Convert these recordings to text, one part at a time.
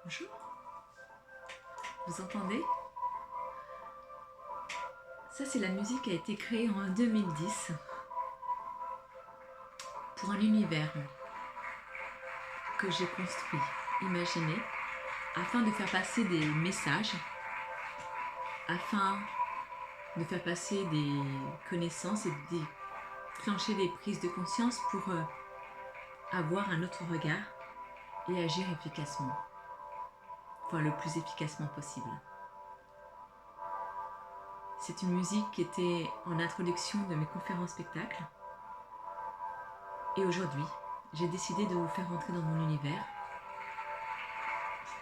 Bonjour, vous entendez? Ça, c'est la musique qui a été créée en 2010 pour un univers que j'ai construit, imaginé, afin de faire passer des messages, afin de faire passer des connaissances et de déclencher des prises de conscience pour avoir un autre regard et agir efficacement, enfin le plus efficacement possible. C'est une musique qui était en introduction de mes conférences spectacles. Et aujourd'hui, j'ai décidé de vous faire rentrer dans mon univers.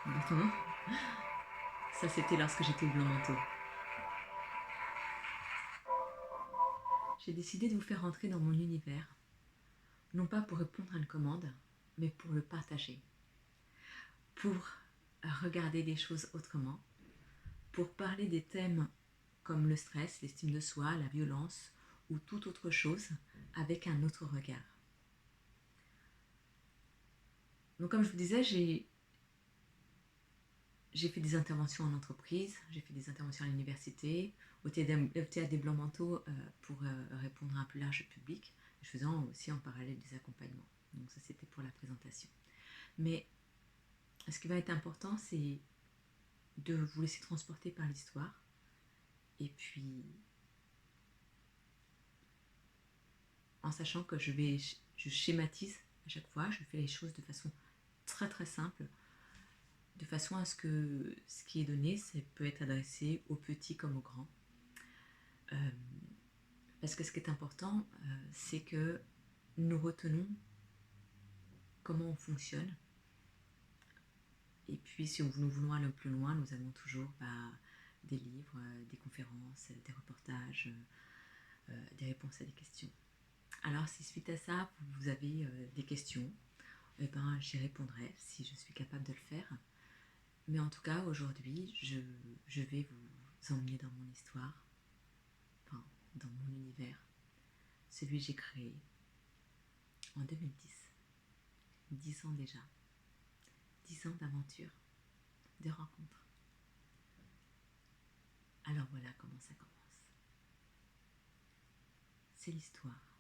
Maintenant, ça c'était lorsque j'étais au Blanc Manteau. J'ai décidé de vous faire rentrer dans mon univers, non pas pour répondre à une commande, mais pour le partager, pour regarder les choses autrement, pour parler des thèmes comme le stress, l'estime de soi, la violence ou toute autre chose avec un autre regard. Donc comme je vous disais, j'ai fait des interventions en entreprise, j'ai fait des interventions à l'université, au théâtre des Blancs Manteaux pour répondre à un plus large public, je faisais aussi en parallèle des accompagnements. Donc ça c'était pour la présentation. Mais ce qui va être important, c'est de vous laisser transporter par l'histoire et puis en sachant que je schématise à chaque fois, je fais les choses de façon très très simple, de façon à ce que ce qui est donné, ça peut être adressé aux petits comme aux grands. Parce que ce qui est important, c'est que nous retenons comment on fonctionne. Et puis, si nous voulons aller plus loin, nous avons toujours des livres, des conférences, des reportages, des réponses à des questions. Alors, si suite à ça, vous avez des questions, eh ben, j'y répondrai si je suis capable de le faire. Mais en tout cas, aujourd'hui, je vais vous emmener dans mon histoire, enfin, dans mon univers, celui que j'ai créé en 2010. 10 ans déjà. 10 ans d'aventure, de rencontres. Alors voilà comment ça commence. C'est l'histoire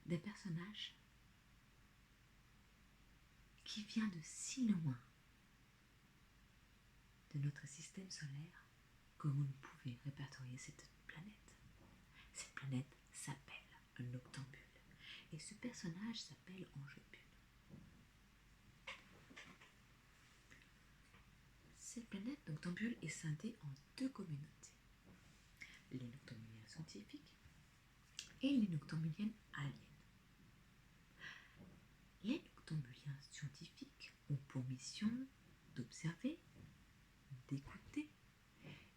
d'un personnage qui vient de si loin de notre système solaire que vous ne pouvez répertorier cette planète. Cette planète s'appelle un octambule. Et ce personnage s'appelle Angépule. Cette planète noctambule est scindée en deux communautés. Les noctambuliens scientifiques et les noctambuliennes aliens. Les noctambuliens scientifiques ont pour mission d'observer, d'écouter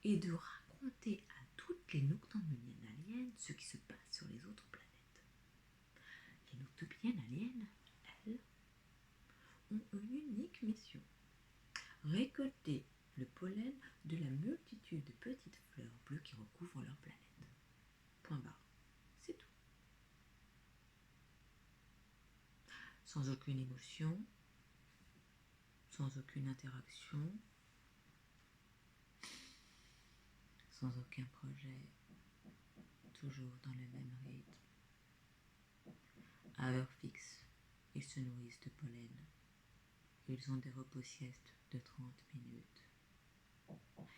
et de raconter à toutes les noctambuliennes aliens ce qui se passe sur les autres planètes. Les noctambuliennes aliens, elles, ont une unique mission: récolter le pollen de la multitude de petites fleurs bleues qui recouvrent leur planète. Point barre. C'est tout. Sans aucune émotion, sans aucune interaction, sans aucun projet, toujours dans le même rythme. À heure fixe, ils se nourrissent de pollen. Ils ont des repos siestes de 30 minutes.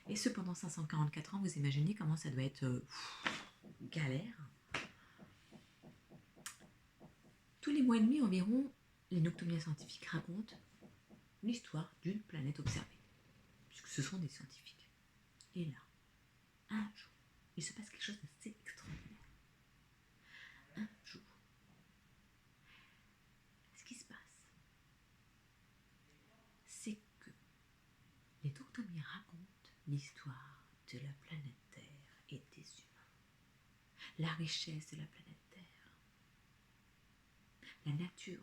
Et ce pendant 544 ans, vous imaginez comment ça doit être galère. Tous les mois et demi environ, les noctambuliens scientifiques racontent l'histoire d'une planète observée, puisque ce sont des scientifiques. Et là, un jour, il se passe quelque chose d'assez extraordinaire. Un jour, ce qui se passe, c'est que les noctambuliens racontent l'histoire de la planète Terre et des humains, la richesse de la planète Terre, la nature,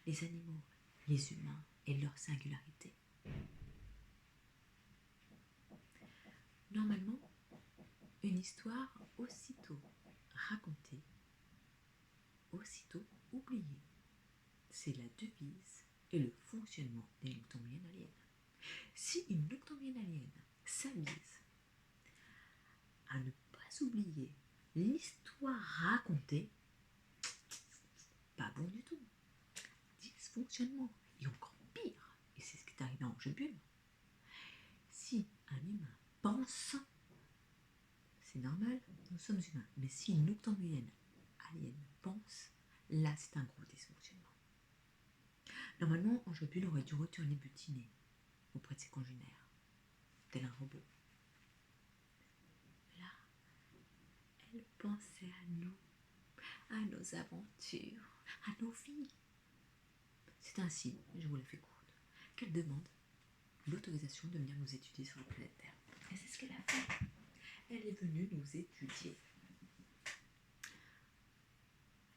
les animaux, les humains et leur singularité. Normalement, une histoire aussitôt racontée, aussitôt oubliée. C'est la devise et le fonctionnement des noctambuliennes aliens. Si une noctambulienne alien s'avise à ne pas oublier l'histoire racontée, pas bon du tout. Dysfonctionnement, et encore pire, et c'est ce qui est arrivé en Angebule. Si un humain pense, c'est normal, nous sommes humains, mais si une noctambulienne alien pense, là c'est un gros dysfonctionnement. Normalement, Angebule aurait dû retourner butiner auprès de ses congénères, tel un robot. Là, elle pensait à nous, à nos aventures, à nos vies. C'est ainsi, je vous la fais courte, qu'elle demande l'autorisation de venir nous étudier sur la planète Terre. Et c'est ce qu'elle a fait. Elle est venue nous étudier.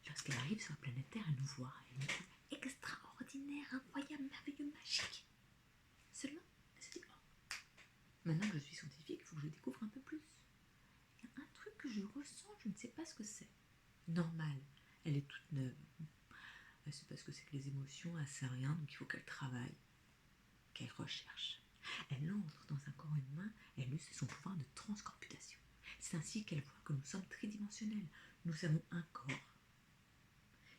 Lorsqu'elle arrive sur la planète Terre, elle nous voit. Elle nous dit extraordinaire, incroyable, merveilleux, magique. Seulement, elle se dit oh, maintenant que je suis scientifique, il faut que je découvre un peu plus. Il y a un truc que je ressens, je ne sais pas ce que c'est. Normal, elle est toute neuve. Elle sait pas ce que c'est que les émotions, elle sait rien, donc il faut qu'elle travaille, qu'elle recherche. Elle entre dans un corps humain, elle use son pouvoir de transcorputation. C'est ainsi qu'elle voit que nous sommes tridimensionnels. Nous avons un corps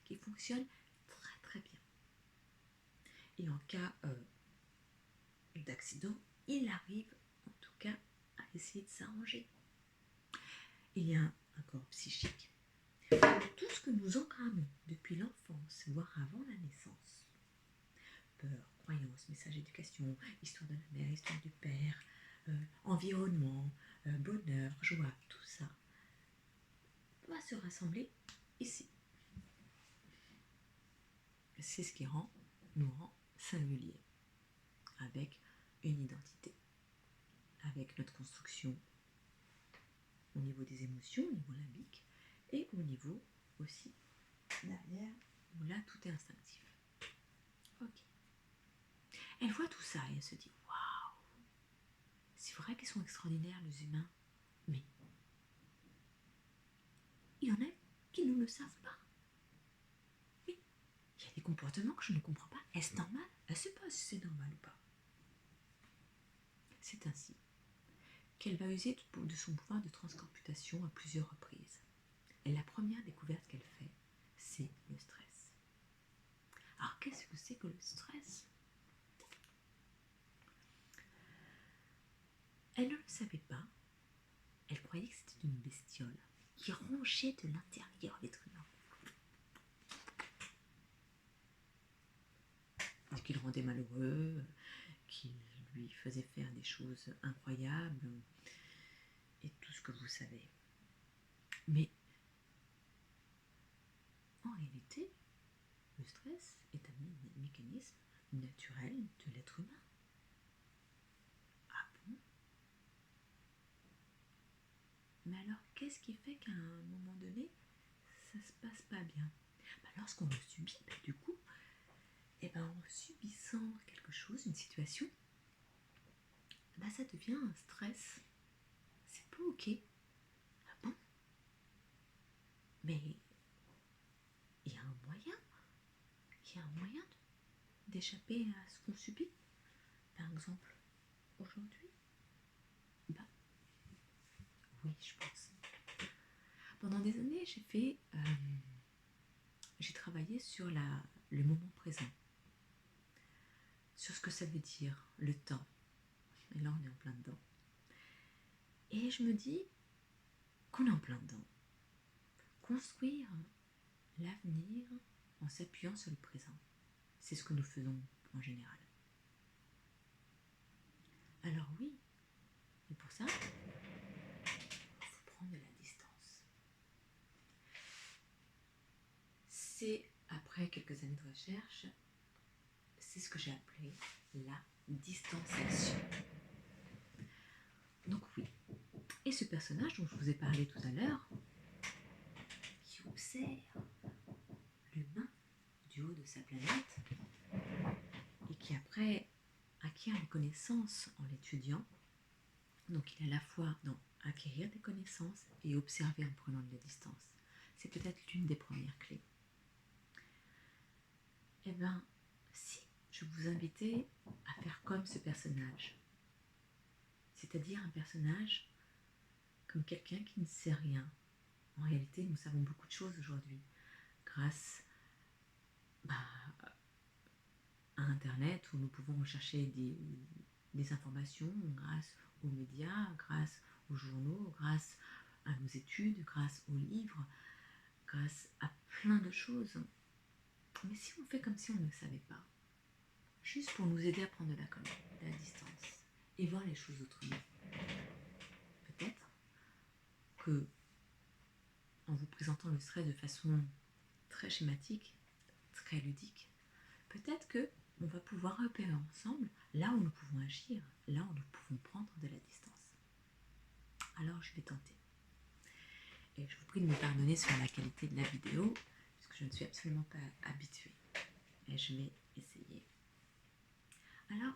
qui fonctionne très très bien. Et en cas d'accident, il arrive en tout cas à essayer de s'arranger. Il y a un corps psychique. Tout ce que nous engrammons depuis l'enfance, voire avant la naissance, peur, croyance, message d'éducation, histoire de la mère, histoire du père, environnement, bonheur, joie, tout ça va se rassembler ici. C'est ce qui nous rend singuliers, avec une identité, avec notre construction au niveau des émotions, au niveau limbique, et au niveau aussi derrière, où là tout est instinctif. Ok. Elle voit tout ça et elle se dit waouh, c'est vrai qu'ils sont extraordinaires les humains, mais il y en a qui ne le savent pas. Oui, il y a des comportements que je ne comprends pas. Est-ce normal? Elle ne sait pas si c'est normal ou pas. C'est ainsi qu'elle va user de son pouvoir de transcorputation à plusieurs reprises. Et la première découverte qu'elle fait, c'est le stress. Alors qu'est-ce que c'est que le stress? Elle ne le savait pas. Elle croyait que c'était une bestiole qui rongeait de l'intérieur l'être humain. Et qui le rendait malheureux, qui lui faisait faire des choses incroyables, et tout ce que vous savez. Mais en réalité, le stress est un mécanisme naturel de l'être humain. Ah bon? Mais alors, qu'est-ce qui fait qu'à un moment donné, ça se passe pas bien? Lorsqu'on le subit, du coup, en subissant quelque chose, une situation, ça devient un stress. C'est pas ok. Ah bon? Mais il y a un moyen d'échapper à ce qu'on subit. Par exemple, aujourd'hui, oui, je pense. Pendant des années, j'ai travaillé sur le moment présent, sur ce que ça veut dire, le temps. Et là, on est en plein dedans. Et je me dis qu'on est en plein dedans. Construire l'avenir en s'appuyant sur le présent, c'est ce que nous faisons en général. Alors oui, et pour ça, il faut prendre de la distance. C'est, après quelques années de recherche, c'est ce que j'ai appelé la distanciation. Donc oui. Et ce personnage dont je vous ai parlé tout à l'heure, qui observe l'humain du haut de sa planète, et qui après acquiert les connaissances en l'étudiant, donc il est à la fois dans acquérir des connaissances et observer en prenant de la distance. C'est peut-être l'une des premières clés. Si je je vais vous inviter à faire comme ce personnage. C'est-à-dire un personnage comme quelqu'un qui ne sait rien. En réalité, nous savons beaucoup de choses aujourd'hui grâce à Internet où nous pouvons rechercher des informations grâce aux médias, grâce aux journaux, grâce à nos études, grâce aux livres, grâce à plein de choses. Mais si on fait comme si on ne le savait pas, juste pour nous aider à prendre de la distance et voir les choses autrement, peut-être que en vous présentant le stress de façon très schématique, très ludique, peut-être que on va pouvoir repérer ensemble là où nous pouvons agir, là où nous pouvons prendre de la distance. Alors je vais tenter. Et je vous prie de me pardonner sur la qualité de la vidéo, puisque je ne suis absolument pas habituée. Et je vais essayer. Alors,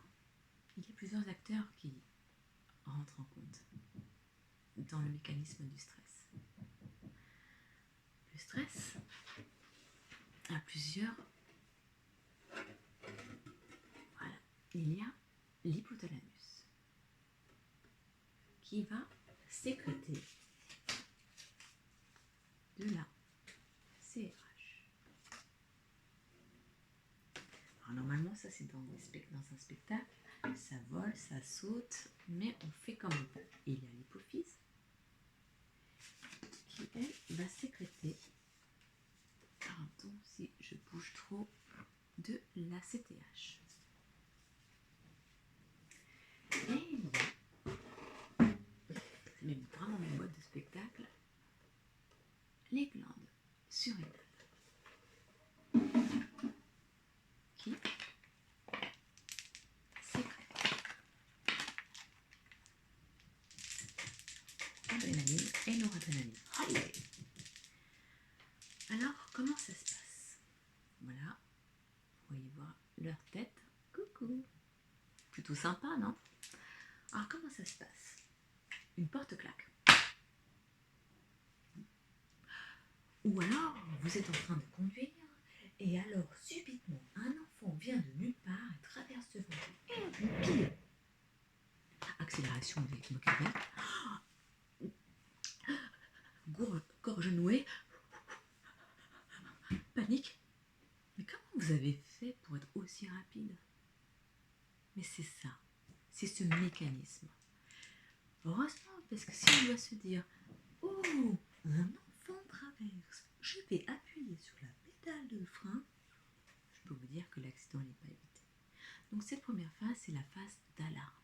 il y a plusieurs acteurs qui rentrent en compte dans le mécanisme du stress. Le stress a plusieurs... Voilà. Il y a l'hypothalamus qui va sécréter de la CRH. Alors normalement, ça c'est dans un spectacle, ça vole, ça saute, mais on fait comme on peut. Et il y a l'hypophyse qui, elle, va sécréter, pardon si je bouge trop, de la CTH. Et il y a, c'est même vraiment mon mode de spectacle, les glandes surrénales qui sécrètent adrénaline et noradrénaline. Allez. Alors, comment ça se passe? Voilà, vous voyez voir leur tête. Coucou. Plutôt sympa, non? Alors, comment ça se passe? Une porte claque. Ou alors, vous êtes en train de conduire, et alors, subitement, un enfant vient de nulle part et traverse devant vous. Et vous pile. Accélération avec le cardiaque. Gorge nouée. Panique. Mais comment vous avez fait pour être aussi rapide? Mais c'est ça. C'est ce mécanisme. Heureusement, parce que si on doit se dire « Oh, un enfant traverse, je vais appuyer sur la pédale de frein », je peux vous dire que l'accident n'est pas évité. Donc cette première phase, c'est la phase d'alarme.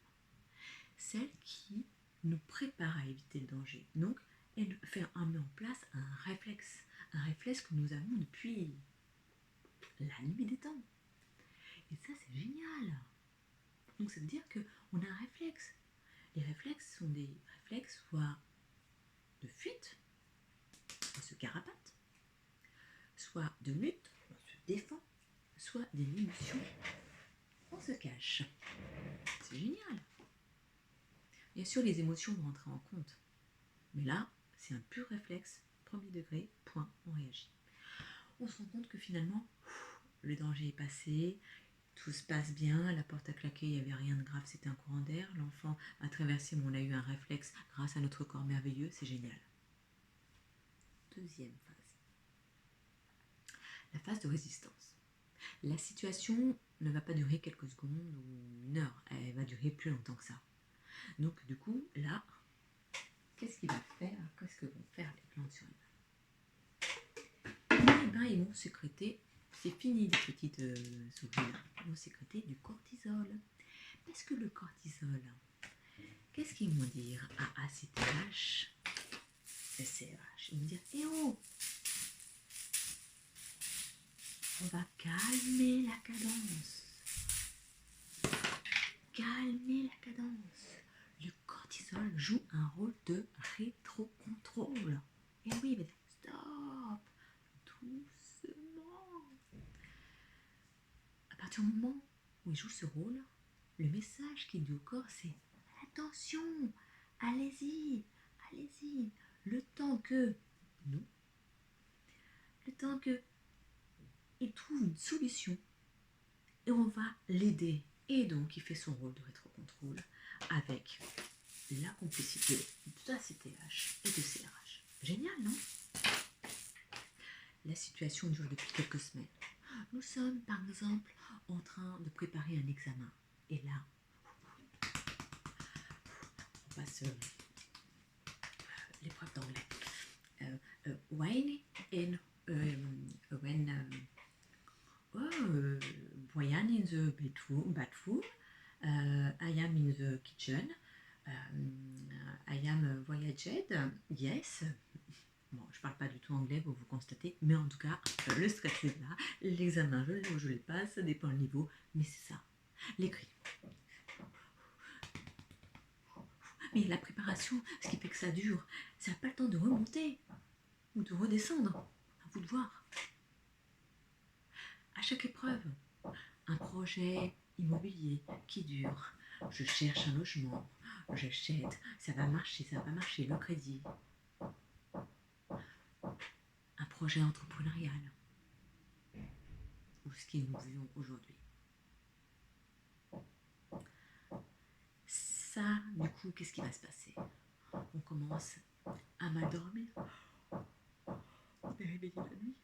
Celle qui nous prépare à éviter le danger. Donc, elle met en place un réflexe que nous avons depuis la nuit des temps. Et ça, c'est génial. Donc ça veut dire qu'on a un réflexe. Les réflexes sont des réflexes soit de fuite, on se carapate, soit de lutte, on se défend, soit d'émulsion, on se cache. C'est génial. Bien sûr, les émotions vont rentrer en compte. Mais là, c'est un pur réflexe, premier degré, point, on réagit. On se rend compte que finalement, le danger est passé, tout se passe bien, la porte a claqué, il n'y avait rien de grave, c'était un courant d'air, l'enfant a traversé, mais on a eu un réflexe grâce à notre corps merveilleux, c'est génial. Deuxième phase. La phase de résistance. La situation ne va pas durer quelques secondes ou une heure, elle va durer plus longtemps que ça. Donc du coup, là, qu'est-ce que vont faire les glandes surrénales? Ils vont sécréter, c'est fini les petites souris là, ils vont sécréter du cortisol. Parce que le cortisol, qu'est-ce qu'ils vont dire à ACTH, SCRH? Ils vont dire, eh oh, on va calmer la cadence. Calmer la cadence. Le cortisol joue un rôle de rétrocontrôle. Et oui, il va dire stop, doucement. À partir du moment où il joue ce rôle, le message qu'il dit au corps, c'est attention, allez-y, allez-y. Le temps que il trouve une solution et on va l'aider. Et donc, il fait son rôle de rétrocontrôle avec la complicité de la CTH et de CRH. Génial, non? La situation dure depuis quelques semaines. Nous sommes, par exemple, en train de préparer un examen. Et là, on passe l'épreuve d'anglais. Brian in the bathroom. I am in the kitchen. I am voyaged. Yes. Bon, je parle pas du tout anglais, vous constatez, mais en tout cas, le stress est là, l'examen, je le passe, ça dépend le niveau, mais c'est ça, l'écrit. Mais la préparation, ce qui fait que ça dure, ça n'a pas le temps de remonter ou de redescendre, à vous de voir. À chaque épreuve, un projet immobilier qui dure, je cherche un logement, j'achète, ça va marcher, ça va pas marcher, le crédit. Un projet entrepreneurial, ou ce que nous vivons aujourd'hui. Ça, du coup, qu'est-ce qui va se passer? On commence à mal dormir. On est réveillé la nuit.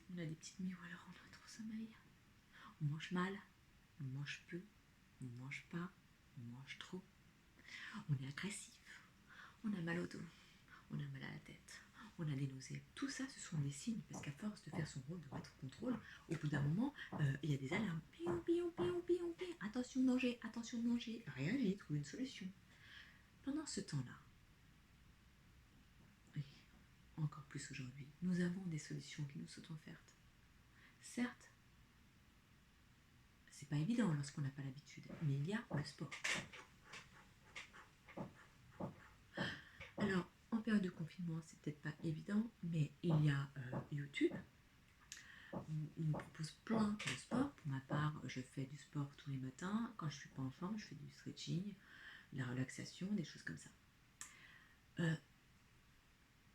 On a des petites nuits où alors on a trop sommeil. On mange mal, on mange peu, on mange pas, on mange trop. On est agressif, on a mal au dos, on a mal à la tête, on a des nausées. Tout ça, ce sont des signes, parce qu'à force de faire son rôle de rétrocontrôle, au bout d'un moment, il y a des alarmes. Pion, pion, pion, pion, pion. Attention danger, réagis, trouve une solution. Pendant ce temps-là, et encore plus aujourd'hui, nous avons des solutions qui nous sont offertes. Certes, c'est pas évident lorsqu'on n'a pas l'habitude, mais il y a le sport. Alors, en période de confinement, c'est peut-être pas évident, mais il y a YouTube. Il me propose plein de sports. Pour ma part, je fais du sport tous les matins. Quand je suis pas en forme, je fais du stretching, de la relaxation, des choses comme ça.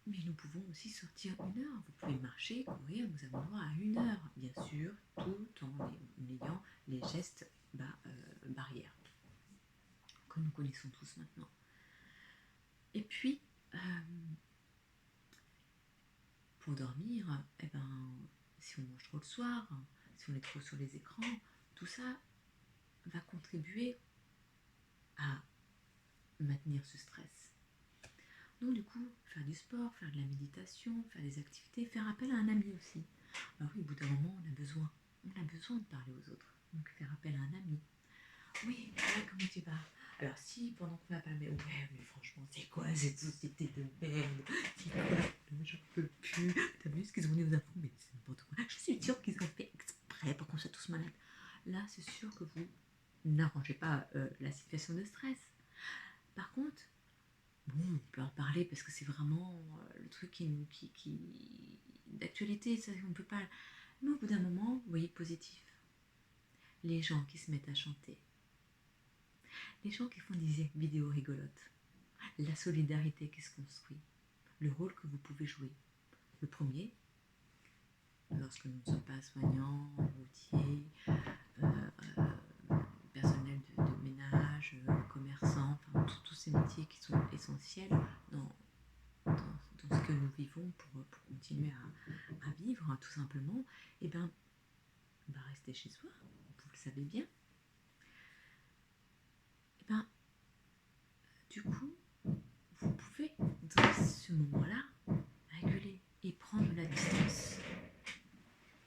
Mais nous pouvons aussi sortir 1 heure. Vous pouvez marcher, courir, nous avons droit à 1 heure, bien sûr, tout en ayant les gestes barrières que nous connaissons tous maintenant. Et puis, pour dormir, si on mange trop le soir, si on est trop sur les écrans, tout ça va contribuer à maintenir ce stress. Donc du coup, faire du sport, faire de la méditation, faire des activités, faire appel à un ami aussi. Alors oui, au bout d'un moment, on a besoin de parler aux autres. Donc faire appel à un ami. Oui, comment tu vas? Alors si pendant qu'on m'appelle, mais ouais, mais franchement, c'est quoi cette société de merde? C'est quoi? J'en peux plus. T'as vu ce qu'ils ont dit aux infos? Mais c'est n'importe quoi. Je suis sûre qu'ils ont fait exprès pour qu'on soit tous malades. Là, c'est sûr que vous n'arrangez pas la situation de stress. Par contre, bon, on peut en parler parce que c'est vraiment le truc qui d'actualité, ça, on peut pas. Mais au bout d'un moment, vous voyez positif. Les gens qui se mettent à chanter, les gens qui font des vidéos rigolotes, la solidarité qui se construit, le rôle que vous pouvez jouer. Le premier, lorsque nous ne sommes pas soignants, routiers, personnel de ménage, commerçants, enfin tous ces métiers qui sont essentiels dans ce que nous vivons pour continuer à vivre, hein, tout simplement, et bien, rester chez soi, vous le savez bien. Et bien, du coup, vous pouvez, dans ce moment-là, réguler et prendre la distance.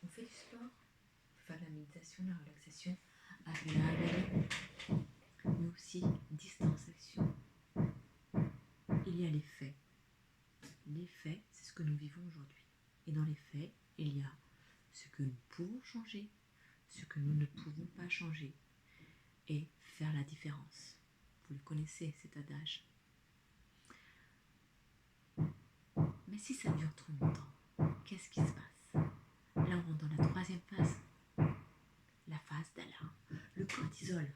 On fait du sport, on peut faire de la méditation, de la relaxation, avec la réveil, mais aussi distanciation. Il y a les faits. Les faits, c'est ce que nous vivons aujourd'hui. Et dans les faits, il y a ce que nous pouvons changer, ce que nous ne pouvons pas changer, et faire la différence. Vous le connaissez, cet adage. Mais si ça dure trop longtemps, qu'est-ce qui se passe? Là, on rentre dans la 3e phase, la phase d'alarme. Le cortisol,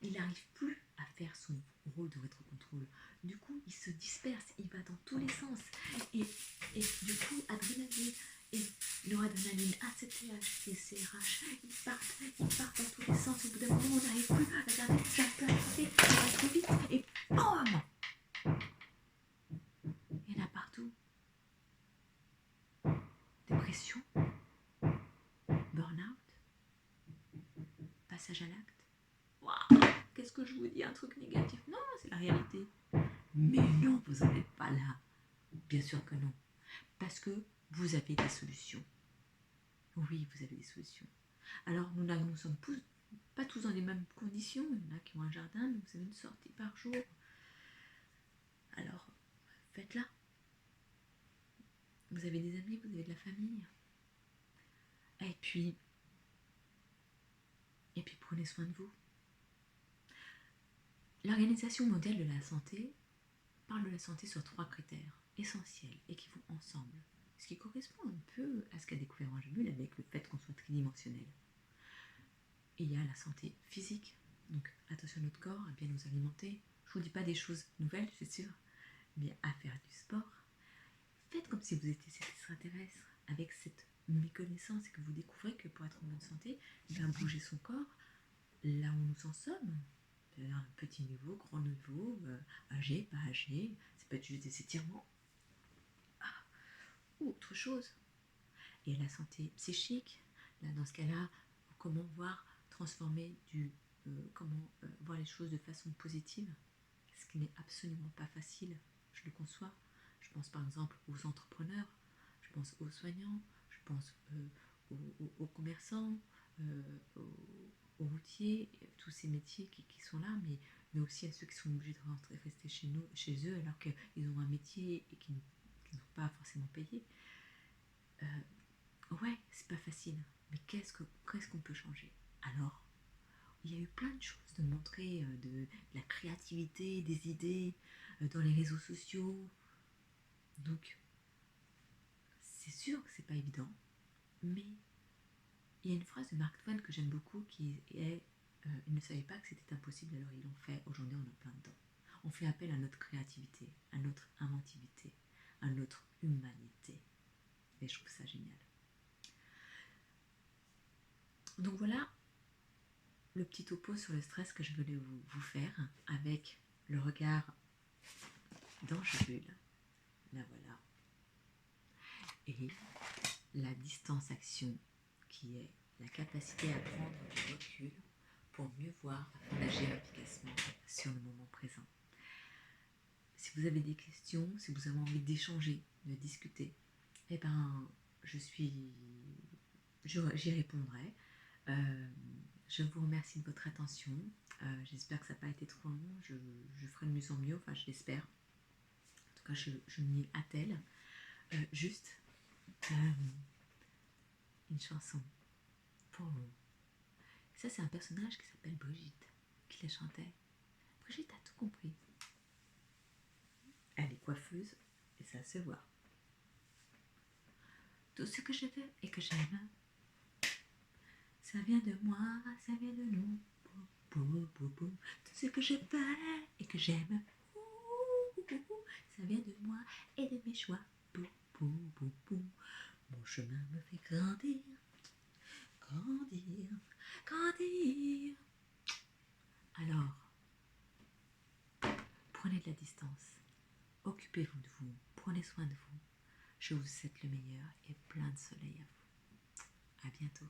il n'arrive plus à faire son rôle de rétrocontrôle. Du coup, il se disperse, il va dans tous les sens. Et du coup, adrénaline et noradrénaline ces TH et ces RH, ils partent dans tous les sens. Au bout d'un moment, on n'arrive plus à garder la place, ça va trop vite, et boum! Il y en a partout. Dépression, burn-out, passage à l'acte. Waouh! Qu'est-ce que je vous dis? Un truc négatif? Non, c'est la réalité. Mais non, vous n'en êtes pas là. Bien sûr que non. Parce que vous avez des solutions. Oui, vous avez des solutions. Alors, nous ne sommes pas tous dans les mêmes conditions. Il y en a qui ont un jardin, mais vous avez une sortie par jour. Alors, faites-la. Vous avez des amis, vous avez de la famille. Et puis prenez soin de vous. L'Organisation mondiale de la santé parle de la santé sur 3 critères essentiels et qui vont ensemble. Ce qui correspond un peu à ce qu'a découvert Ange Bull avec le fait qu'on soit tridimensionnel. Et il y a la santé physique, donc attention à notre corps, à bien nous alimenter. Je ne vous dis pas des choses nouvelles, c'est sûr, mais à faire du sport. Faites comme si vous étiez cet extraterrestre, avec cette méconnaissance et que vous découvrez que pour être en bonne santé, il va bouger son corps là où nous en sommes. Un petit niveau, grand niveau, âgé, pas âgé, ça peut être juste des étirements. Ou autre chose. Et la santé psychique, là, dans ce cas-là, comment transformer comment voir les choses de façon positive, ce qui n'est absolument pas facile, je le conçois. Je pense par exemple aux entrepreneurs, je pense aux soignants, je pense aux commerçants, aux routiers, tous ces métiers qui sont là, mais aussi à ceux qui sont obligés de rester chez eux alors qu'ils ont un métier et qu'ils n'ont pas forcément payé. Ouais, c'est pas facile, mais qu'est-ce qu'on peut changer? Alors, il y a eu plein de choses de montrer de la créativité, des idées dans les réseaux sociaux. Donc, c'est sûr que c'est pas évident, mais il y a une phrase de Mark Twain que j'aime beaucoup qui est ils ne savaient pas que c'était impossible, alors ils l'ont fait. Aujourd'hui, on est en plein dedans. On fait appel à notre créativité, à notre inventivité, à notre humanité. Et je trouve ça génial. Donc voilà le petit topo sur le stress que je voulais vous faire avec le regard d'Ange Bull. Là voilà. Et la distance action qui est la capacité à prendre du recul pour mieux voir afin d'agir efficacement sur le moment présent. Si vous avez des questions, si vous avez envie d'échanger, de discuter, eh ben, j'y répondrai. Je vous remercie de votre attention. J'espère que ça n'a pas été trop long. Je ferai de mieux en mieux, enfin je l'espère. En tout cas, je m'y attelle. Juste une chanson pour vous. Ça, c'est un personnage qui s'appelle Brigitte, qui la chantait. Brigitte a tout compris. Elle est coiffeuse et ça se voit. Tout ce que je fais et que j'aime, ça vient de moi, ça vient de nous. Tout ce que je fais et que j'aime, ça vient de moi et de mes choix. Mon chemin me fait grandir, grandir, grandir. Alors, prenez de la distance, occupez-vous de vous, prenez soin de vous. Je vous souhaite le meilleur et plein de soleil à vous. À bientôt.